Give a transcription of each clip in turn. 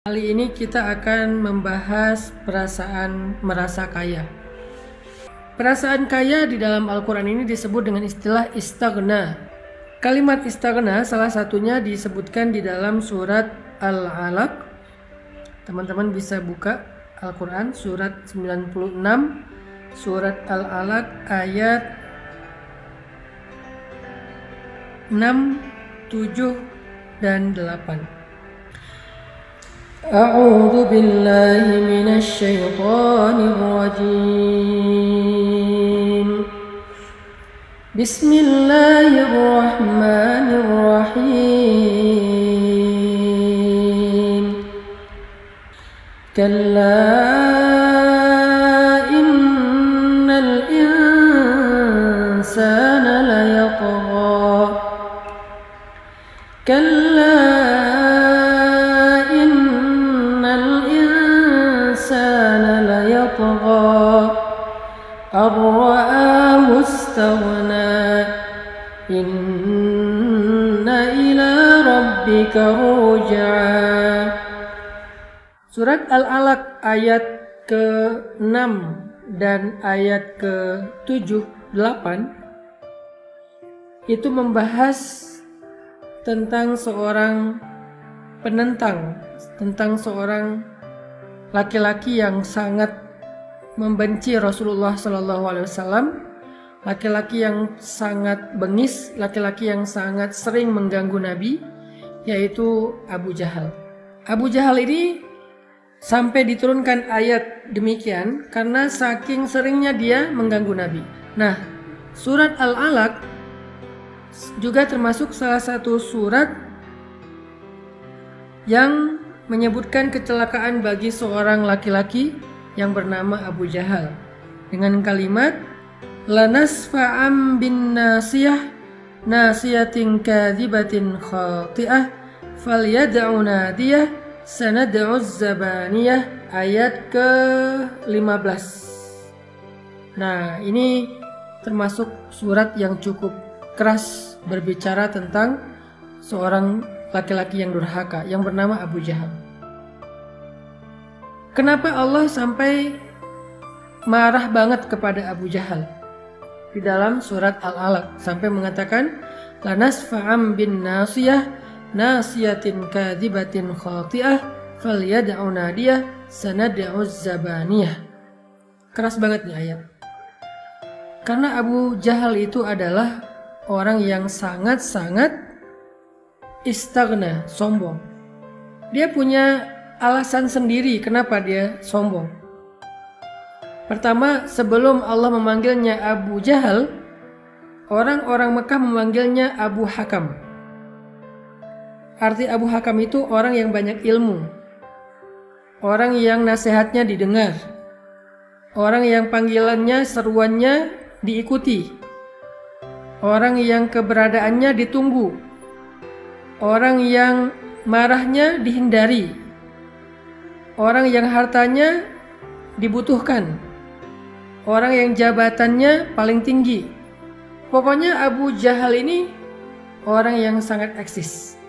Kali ini kita akan membahas perasaan merasa kaya. Perasaan kaya di dalam Al-Quran ini disebut dengan istilah istaghna. Kalimat istaghna salah satunya disebutkan di dalam surat Al-Alaq. Teman-teman bisa buka Al-Quran surat 96, surat Al-Alaq ayat 6, 7, dan 8. أعوذ بالله من الشيطان الرجيم بسم الله الرحمن الرحيم كلا إن الإنسان ليطغى كلا أن رآه استغنى إن إلى ربك الرجعى. Surat Al-Alaq ayat ke-6 dan ayat ke-7, 8 itu membahas tentang seorang penentang, tentang seorang laki-laki yang sangat membenci Rasulullah SAW, laki-laki yang sangat bengis, laki-laki yang sangat sering mengganggu Nabi, yaitu Abu Jahal. Abu Jahal ini sampai diturunkan ayat demikian karena saking seringnya dia mengganggu Nabi. Nah, surat Al-Alaq juga termasuk salah satu surat yang menyebutkan kecelakaan bagi seorang laki-laki yang bernama Abu Jahal dengan kalimat lanasfa'am bin nasiyah nasiyatin kadhibatin khati'ah falyad'u nadiyah sanad'u zabaniyah ayat ke-15. Nah, ini termasuk surat yang cukup keras berbicara tentang seorang laki-laki yang durhaka yang bernama Abu Jahal. Kenapa Allah sampai marah banget kepada Abu Jahal? Di dalam surat Al-Alaq sampai mengatakan lanasfa'am bin nasiyah nasiyatin kadhibatin khati'ah falyad'u nadiyah sanad'u zabaniyah. Keras banget nih ayat. Karena Abu Jahal itu adalah orang yang sangat-sangat istaghna, sombong. Dia punya alasan sendiri kenapa dia sombong. Pertama, sebelum Allah memanggilnya Abu Jahal, orang-orang Mekah memanggilnya Abu Hakam. Arti Abu Hakam itu orang yang banyak ilmu, orang yang nasihatnya didengar, orang yang panggilannya, seruannya diikuti, orang yang keberadaannya ditunggu, orang yang marahnya dihindari, orang yang hartanya dibutuhkan, orang yang jabatannya paling tinggi. Pokoknya Abu Jahal ini orang yang sangat eksis.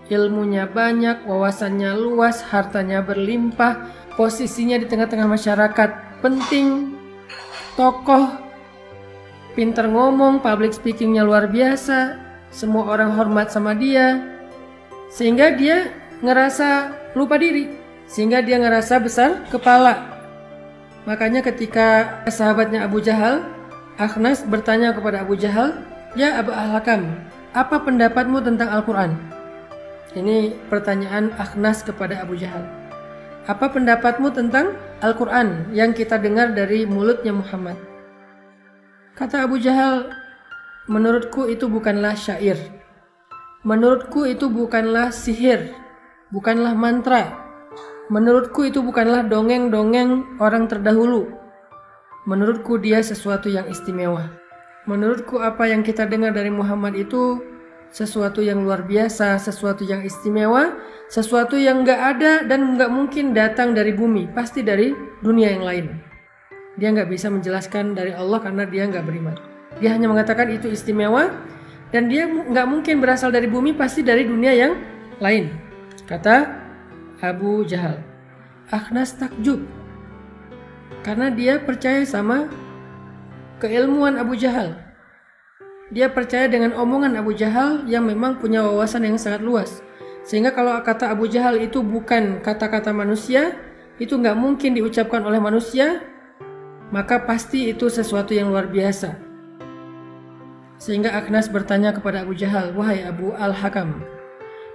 Ilmunya banyak, wawasannya luas, hartanya berlimpah, posisinya di tengah-tengah masyarakat penting, tokoh, pintar ngomong, public speakingnya luar biasa, semua orang hormat sama dia, sehingga dia ngerasa lupa diri. Sehingga dia ngerasa besar kepala. Makanya ketika sahabatnya Abu Jahal, Akhnas bertanya kepada Abu Jahal, "Ya Abu Al-Hakam, apa pendapatmu tentang Al-Quran?" Ini pertanyaan Akhnas kepada Abu Jahal. Apa pendapatmu tentang Al-Quran yang kita dengar dari mulutnya Muhammad? Kata Abu Jahal, "Menurutku itu bukanlah syair. Menurutku itu bukanlah sihir, bukanlah mantra. Menurutku itu bukanlah dongeng-dongeng orang terdahulu. Menurutku dia sesuatu yang istimewa. Menurutku apa yang kita dengar dari Muhammad itu sesuatu yang luar biasa, sesuatu yang istimewa, sesuatu yang gak ada dan gak mungkin datang dari bumi, pasti dari dunia yang lain." Dia gak bisa menjelaskan dari Allah karena dia gak beriman. Dia hanya mengatakan itu istimewa dan dia nggak mungkin berasal dari bumi, pasti dari dunia yang lain. Kata Abu Jahal. Akhnas takjub karena dia percaya sama keilmuan Abu Jahal. Dia percaya dengan omongan Abu Jahal yang memang punya wawasan yang sangat luas. Sehingga kalau kata Abu Jahal itu bukan kata-kata manusia, itu nggak mungkin diucapkan oleh manusia, maka pasti itu sesuatu yang luar biasa. Sehingga Akhnas bertanya kepada Abu Jahal, "Wahai Abu Al-Hakam,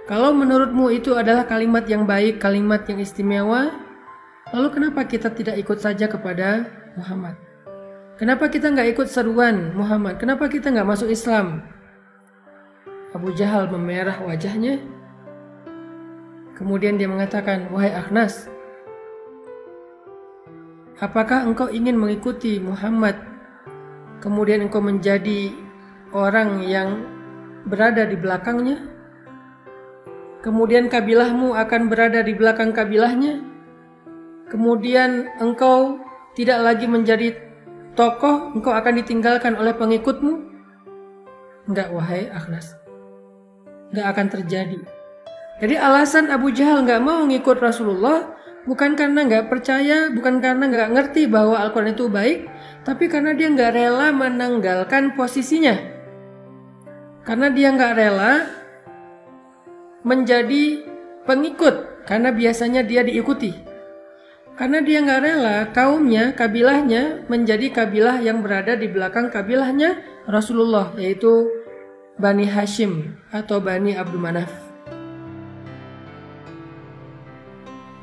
kalau menurutmu itu adalah kalimat yang baik, kalimat yang istimewa, lalu kenapa kita tidak ikut saja kepada Muhammad? Kenapa kita nggak ikut seruan Muhammad? Kenapa kita nggak masuk Islam?" Abu Jahal memerah wajahnya. Kemudian dia mengatakan, "Wahai Akhnas, apakah engkau ingin mengikuti Muhammad, kemudian engkau menjadi orang yang berada di belakangnya? Kemudian kabilahmu akan berada di belakang kabilahnya? Kemudian engkau tidak lagi menjadi tokoh, engkau akan ditinggalkan oleh pengikutmu?" Enggak, wahai Akhnas, enggak akan terjadi. Jadi alasan Abu Jahal enggak mau ngikut Rasulullah bukan karena enggak percaya, bukan karena enggak ngerti bahwa Al-Quran itu baik, tapi karena dia enggak rela menanggalkan posisinya. Karena dia enggak rela menjadi pengikut, karena biasanya dia diikuti. Karena dia nggak rela kaumnya, kabilahnya menjadi kabilah yang berada di belakang kabilahnya Rasulullah, yaitu Bani Hashim atau Bani Abdul Manaf.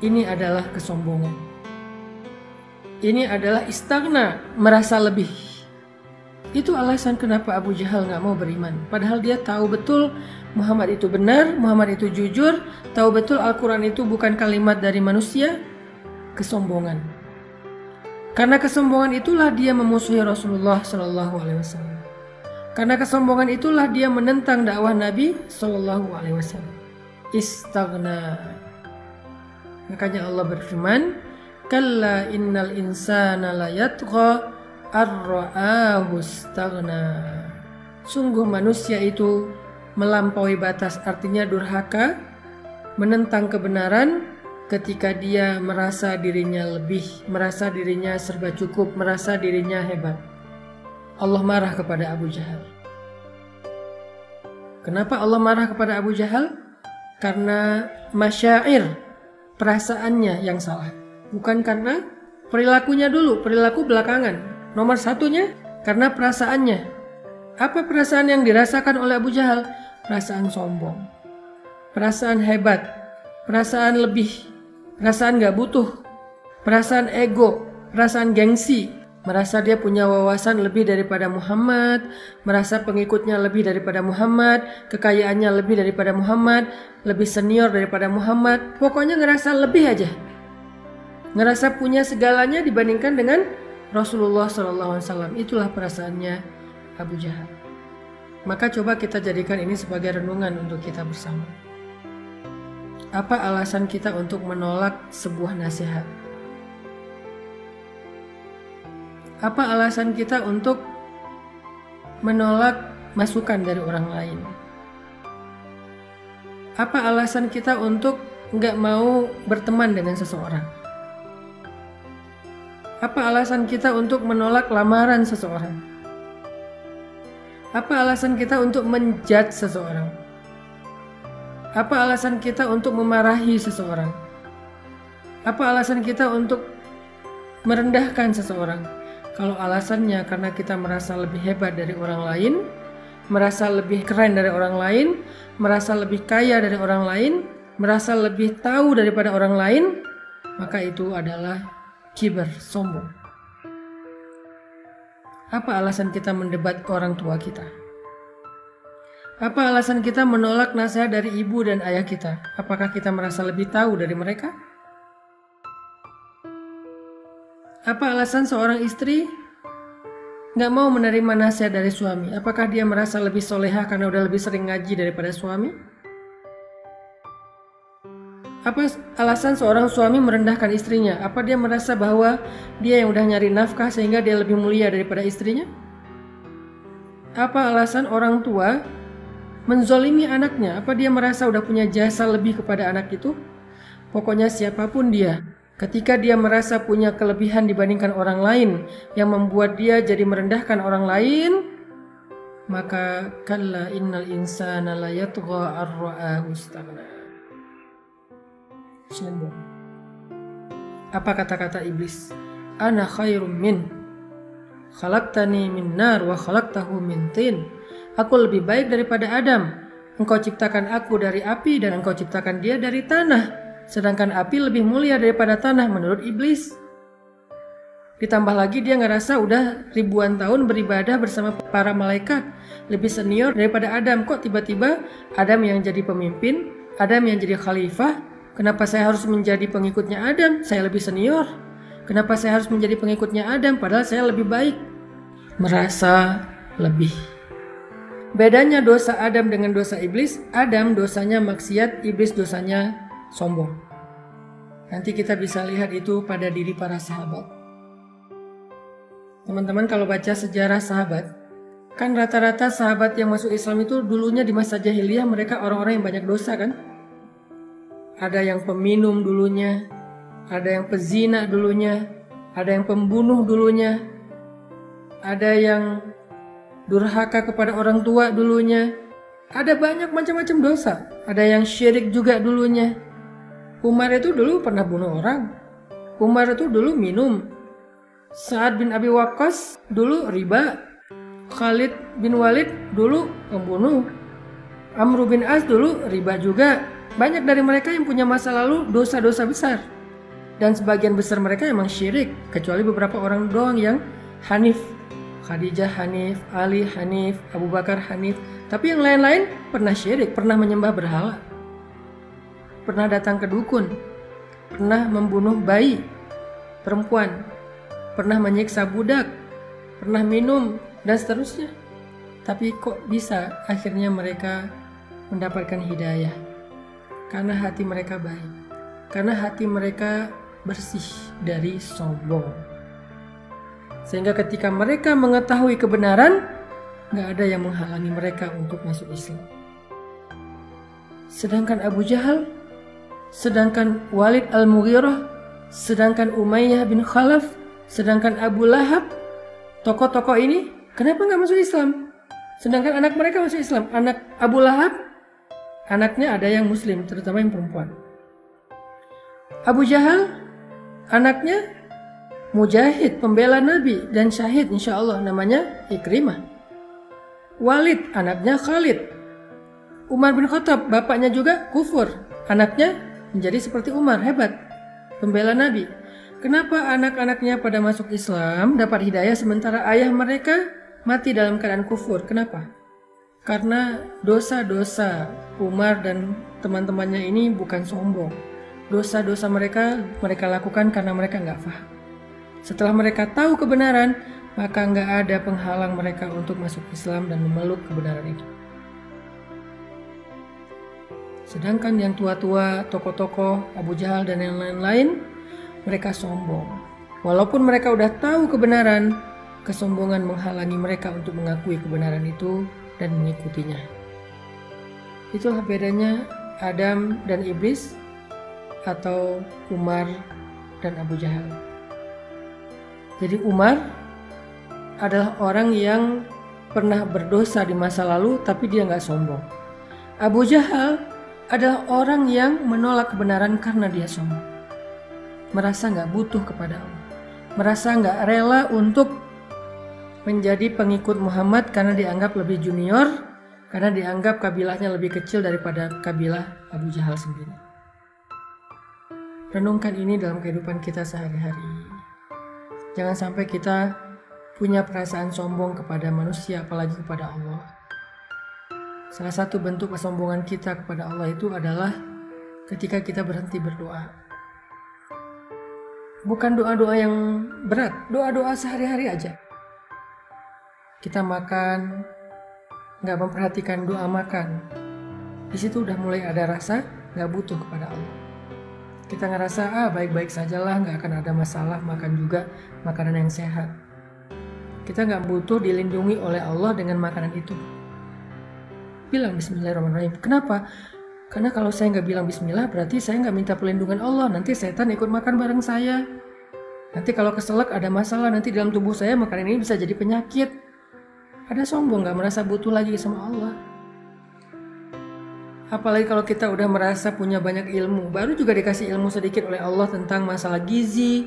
Ini adalah kesombongan. Ini adalah istighna, merasa lebih. Itu alasan kenapa Abu Jahal nggak mau beriman. Padahal dia tahu betul Muhammad itu benar, Muhammad itu jujur, tahu betul Al-Quran itu bukan kalimat dari manusia. Kesombongan. Karena kesombongan itulah dia memusuhi Rasulullah Shallallahu Alaihi Wasallam. Karena kesombongan itulah dia menentang dakwah Nabi Shallallahu Alaihi Wasallam. Istaghna. Makanya Allah berfirman, "Kalla innal insana la yatgha ar-ra'ahu istaghna." Sungguh manusia itu melampaui batas, artinya durhaka, menentang kebenaran ketika dia merasa dirinya lebih, merasa dirinya serba cukup, merasa dirinya hebat. Allah marah kepada Abu Jahal. Kenapa Allah marah kepada Abu Jahal? Karena masyair, perasaannya yang salah. Bukan karena perilakunya dulu, perilaku belakangan. Nomor satunya karena perasaannya. Apa perasaan yang dirasakan oleh Abu Jahal? Perasaan sombong, perasaan hebat, perasaan lebih, perasaan gak butuh, perasaan ego, perasaan gengsi, merasa dia punya wawasan lebih daripada Muhammad, merasa pengikutnya lebih daripada Muhammad, kekayaannya lebih daripada Muhammad, lebih senior daripada Muhammad, pokoknya ngerasa lebih aja, ngerasa punya segalanya dibandingkan dengan Rasulullah SAW. Itulah perasaannya Abu Jahal. Maka coba kita jadikan ini sebagai renungan untuk kita bersama. Apa alasan kita untuk menolak sebuah nasihat? Apa alasan kita untuk menolak masukan dari orang lain? Apa alasan kita untuk nggak mau berteman dengan seseorang? Apa alasan kita untuk menolak lamaran seseorang? Apa alasan kita untuk menjudge seseorang? Apa alasan kita untuk memarahi seseorang? Apa alasan kita untuk merendahkan seseorang? Kalau alasannya karena kita merasa lebih hebat dari orang lain, merasa lebih keren dari orang lain, merasa lebih kaya dari orang lain, merasa lebih tahu daripada orang lain, maka itu adalah kibar, sombong. Apa alasan kita mendebat orang tua kita? Apa alasan kita menolak nasihat dari ibu dan ayah kita? Apakah kita merasa lebih tahu dari mereka? Apa alasan seorang istri nggak mau menerima nasihat dari suami? Apakah dia merasa lebih solehah karena udah lebih sering ngaji daripada suami? Apa alasan seorang suami merendahkan istrinya? Apa dia merasa bahwa dia yang udah nyari nafkah sehingga dia lebih mulia daripada istrinya? Apa alasan orang tua menzolimi anaknya? Apa dia merasa udah punya jasa lebih kepada anak itu? Pokoknya siapapun dia, ketika dia merasa punya kelebihan dibandingkan orang lain yang membuat dia jadi merendahkan orang lain, maka kalla innal insana la yatgha ar-ra'ahu istaghna. Sombong. Apa kata-kata iblis? Ana khairum min, khalaqtani min nar wa khalaqtahu min tin. Aku lebih baik daripada Adam. Engkau ciptakan aku dari api dan engkau ciptakan dia dari tanah. Sedangkan api lebih mulia daripada tanah menurut iblis. Ditambah lagi dia ngerasa udah ribuan tahun beribadah bersama para malaikat, lebih senior daripada Adam. Kok tiba-tiba Adam yang jadi pemimpin, Adam yang jadi khalifah? Kenapa saya harus menjadi pengikutnya Adam? Saya lebih senior. Kenapa saya harus menjadi pengikutnya Adam padahal saya lebih baik? Merasa lebih. Bedanya dosa Adam dengan dosa iblis, Adam dosanya maksiat, iblis dosanya sombong. Nanti kita bisa lihat itu pada diri para sahabat. Teman-teman kalau baca sejarah sahabat, kan rata-rata sahabat yang masuk Islam itu dulunya di masa jahiliyah mereka orang-orang yang banyak dosa kan? Ada yang peminum dulunya, ada yang pezina dulunya, ada yang pembunuh dulunya, ada yang durhaka kepada orang tua dulunya, ada banyak macam-macam dosa, ada yang syirik juga dulunya. Umar itu dulu pernah bunuh orang. Umar itu dulu minum. Sa'ad bin Abi Waqqas dulu riba. Khalid bin Walid dulu pembunuh. Amr bin As dulu riba juga. Banyak dari mereka yang punya masa lalu dosa-dosa besar. Dan sebagian besar mereka emang syirik. Kecuali beberapa orang doang yang hanif. Khadijah hanif, Ali hanif, Abu Bakar hanif. Tapi yang lain-lain pernah syirik, pernah menyembah berhala. Pernah datang ke dukun, pernah membunuh bayi, perempuan, pernah menyiksa budak, pernah minum, dan seterusnya. Tapi kok bisa akhirnya mereka mendapatkan hidayah? Karena hati mereka baik, karena hati mereka bersih dari sombong. Sehingga ketika mereka mengetahui kebenaran, gak ada yang menghalangi mereka untuk masuk Islam. Sedangkan Abu Jahal, sedangkan Walid al-Mughirah, sedangkan Umayyah bin Khalaf, sedangkan Abu Lahab, tokoh-tokoh ini kenapa nggak masuk Islam? Sedangkan anak mereka masuk Islam. Anak Abu Lahab, anaknya ada yang Muslim, terutama yang perempuan. Abu Jahal, anaknya mujahid, pembela Nabi dan syahid insya Allah, namanya Ikrimah. Walid, anaknya Khalid. Umar bin Khattab, bapaknya juga kufur, anaknya menjadi seperti Umar, hebat, pembela Nabi. Kenapa anak-anaknya pada masuk Islam, dapat hidayah, sementara ayah mereka mati dalam keadaan kufur? Kenapa? Karena dosa-dosa Umar dan teman-temannya ini bukan sombong. Dosa-dosa mereka lakukan karena mereka nggak paham. Setelah mereka tahu kebenaran, maka nggak ada penghalang mereka untuk masuk Islam dan memeluk kebenaran itu. Sedangkan yang tua-tua, tokoh-tokoh, Abu Jahal dan yang lain-lain, mereka sombong. Walaupun mereka udah tahu kebenaran, kesombongan menghalangi mereka untuk mengakui kebenaran itu dan mengikutinya. Itulah bedanya Adam dan Iblis atau Umar dan Abu Jahal. Jadi Umar adalah orang yang pernah berdosa di masa lalu tapi dia nggak sombong. Abu Jahal adalah orang yang menolak kebenaran karena dia sombong. Merasa nggak butuh kepada Allah. Merasa nggak rela untuk menjadi pengikut Muhammad karena dianggap lebih junior, karena dianggap kabilahnya lebih kecil daripada kabilah Abu Jahal sendiri. Renungkan ini dalam kehidupan kita sehari-hari. Jangan sampai kita punya perasaan sombong kepada manusia, apalagi kepada Allah. Salah satu bentuk kesombongan kita kepada Allah itu adalah ketika kita berhenti berdoa. Bukan doa-doa yang berat, doa-doa sehari-hari aja. Kita makan, nggak memperhatikan doa makan. Di situ udah mulai ada rasa nggak butuh kepada Allah. Kita ngerasa baik-baik sajalah, nggak akan ada masalah, makan juga makanan yang sehat. Kita nggak butuh dilindungi oleh Allah dengan makanan itu. Bilang Bismillahirrahmanirrahim. Kenapa? Karena kalau saya nggak bilang bismillah, berarti saya nggak minta perlindungan Allah. Nanti setan ikut makan bareng saya. Nanti kalau keselak ada masalah, nanti dalam tubuh saya makanan ini bisa jadi penyakit. Ada sombong, nggak merasa butuh lagi sama Allah. Apalagi kalau kita udah merasa punya banyak ilmu, baru juga dikasih ilmu sedikit oleh Allah tentang masalah gizi,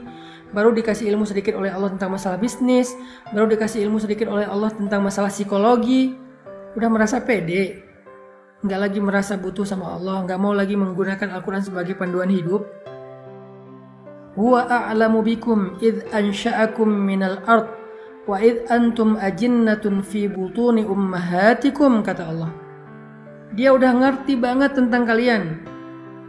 baru dikasih ilmu sedikit oleh Allah tentang masalah bisnis, baru dikasih ilmu sedikit oleh Allah tentang masalah psikologi, udah merasa pede, nggak lagi merasa butuh sama Allah, nggak mau lagi menggunakan Al-Quran sebagai panduan hidup. Huwa a'lamu bikum idh ansha'akum minal ard wa idh antum ajinnatun fi butuni ummahatikum, kata Allah. Dia udah ngerti banget tentang kalian.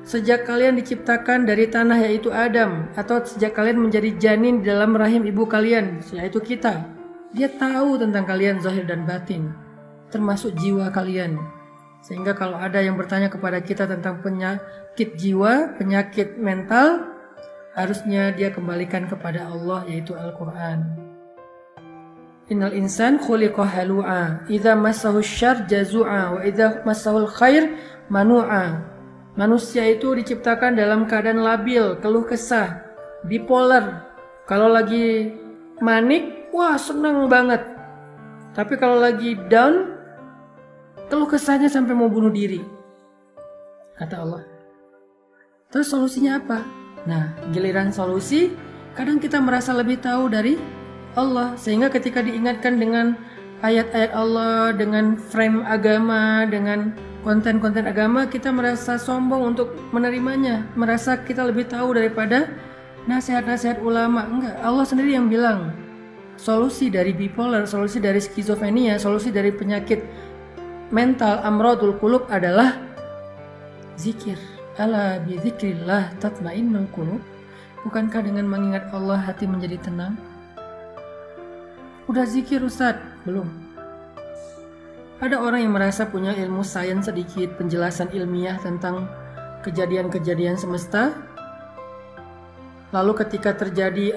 Sejak kalian diciptakan dari tanah yaitu Adam, atau sejak kalian menjadi janin di dalam rahim ibu kalian yaitu kita. Dia tahu tentang kalian zahir dan batin, termasuk jiwa kalian. Sehingga kalau ada yang bertanya kepada kita tentang penyakit jiwa, penyakit mental, harusnya dia kembalikan kepada Allah yaitu Al-Quran. Innal insan khuliqa halu'a, idza massahu syarr jazu'a, wa idza massahul khair manu'a. Manusia itu diciptakan dalam keadaan labil, keluh kesah, bipolar. Kalau lagi manik, wah senang banget. Tapi kalau lagi down, keluh kesahnya sampai mau bunuh diri, kata Allah. Terus solusinya apa? Nah, giliran solusi, kadang kita merasa lebih tahu dari Allah, sehingga ketika diingatkan dengan ayat-ayat Allah, dengan frame agama, dengan konten-konten agama, kita merasa sombong untuk menerimanya, merasa kita lebih tahu daripada nasihat-nasihat ulama. Enggak, Allah sendiri yang bilang solusi dari bipolar, solusi dari skizofrenia, solusi dari penyakit mental amradul qulub adalah zikir. Ala bi dzikrillah tatmainnul qulub. Bukankah dengan mengingat Allah hati menjadi tenang? Udah zikir Ustadz? Belum. Ada orang yang merasa punya ilmu sains sedikit, penjelasan ilmiah tentang kejadian-kejadian semesta. Lalu ketika terjadi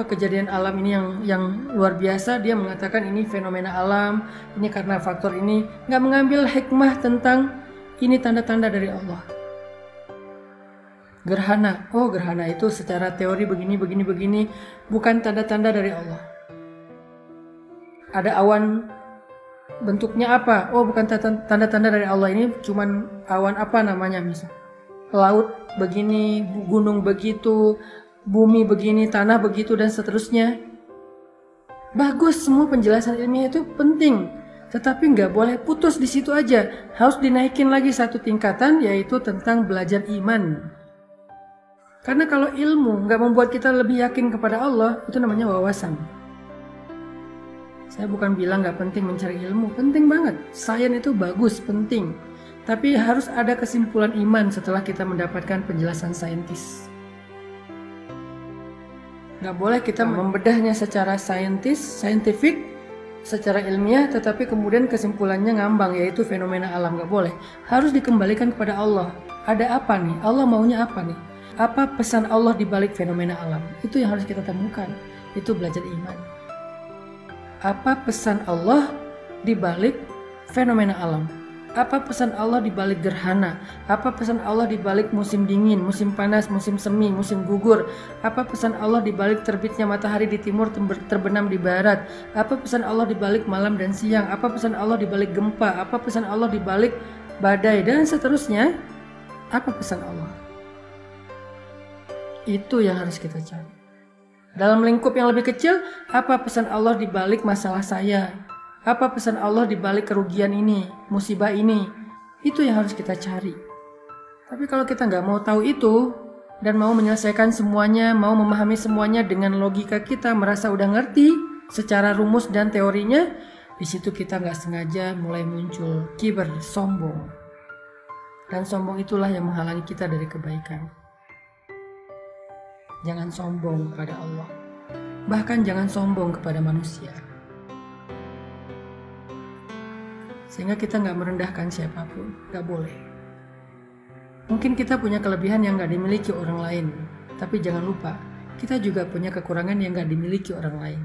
kejadian alam ini yang luar biasa, dia mengatakan ini fenomena alam, ini karena faktor ini, nggak mengambil hikmah tentang ini tanda-tanda dari Allah. Gerhana, oh gerhana itu secara teori begini, bukan tanda-tanda dari Allah. Ada awan, bentuknya apa? Oh bukan tanda-tanda dari Allah, ini cuman awan apa namanya misal. Laut begini, gunung begitu, bumi begini, tanah begitu, dan seterusnya. Bagus, semua penjelasan ilmiah itu penting, tetapi nggak boleh putus di situ aja. Harus dinaikin lagi satu tingkatan, yaitu tentang belajar iman. Karena kalau ilmu nggak membuat kita lebih yakin kepada Allah, itu namanya wawasan. Saya bukan bilang nggak penting mencari ilmu, penting banget. Sains itu bagus, penting. Tapi harus ada kesimpulan iman setelah kita mendapatkan penjelasan saintis. Nggak boleh kita membedahnya secara scientific, secara ilmiah, tetapi kemudian kesimpulannya ngambang, yaitu fenomena alam. Nggak boleh. Harus dikembalikan kepada Allah. Ada apa nih? Allah maunya apa nih? Apa pesan Allah di balik fenomena alam? Itu yang harus kita temukan. Itu belajar iman. Apa pesan Allah di balik fenomena alam? Apa pesan Allah di balik gerhana? Apa pesan Allah di balik musim dingin, musim panas, musim semi, musim gugur? Apa pesan Allah di balik terbitnya matahari di timur terbenam di barat? Apa pesan Allah di balik malam dan siang? Apa pesan Allah di balik gempa? Apa pesan Allah di balik badai dan seterusnya? Apa pesan Allah? Itu yang harus kita cari. Dalam lingkup yang lebih kecil, apa pesan Allah di balik masalah saya? Apa pesan Allah di balik kerugian ini, musibah ini? Itu yang harus kita cari. Tapi kalau kita nggak mau tahu itu, dan mau menyelesaikan semuanya, mau memahami semuanya dengan logika kita, merasa udah ngerti secara rumus dan teorinya, di situ kita nggak sengaja mulai muncul kibar, sombong. Dan sombong itulah yang menghalangi kita dari kebaikan. Jangan sombong kepada Allah. Bahkan jangan sombong kepada manusia. Sehingga kita nggak merendahkan siapapun. Nggak boleh. Mungkin kita punya kelebihan yang nggak dimiliki orang lain. Tapi jangan lupa, kita juga punya kekurangan yang nggak dimiliki orang lain.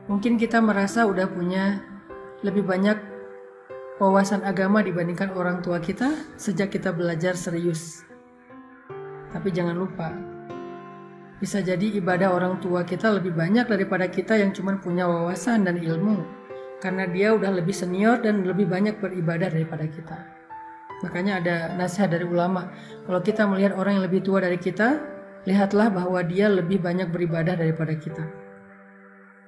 Mungkin kita merasa udah punya lebih banyak wawasan agama dibandingkan orang tua kita sejak kita belajar serius. Tapi jangan lupa, bisa jadi ibadah orang tua kita lebih banyak daripada kita yang cuma punya wawasan dan ilmu, karena dia udah lebih senior dan lebih banyak beribadah daripada kita. Makanya ada nasihat dari ulama, kalau kita melihat orang yang lebih tua dari kita, lihatlah bahwa dia lebih banyak beribadah daripada kita.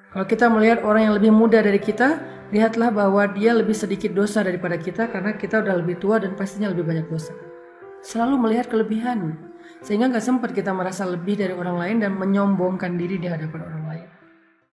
Kalau kita melihat orang yang lebih muda dari kita, lihatlah bahwa dia lebih sedikit dosa daripada kita karena kita udah lebih tua dan pastinya lebih banyak dosa. Selalu melihat kelebihan, sehingga gak sempat kita merasa lebih dari orang lain dan menyombongkan diri di hadapan orang lain.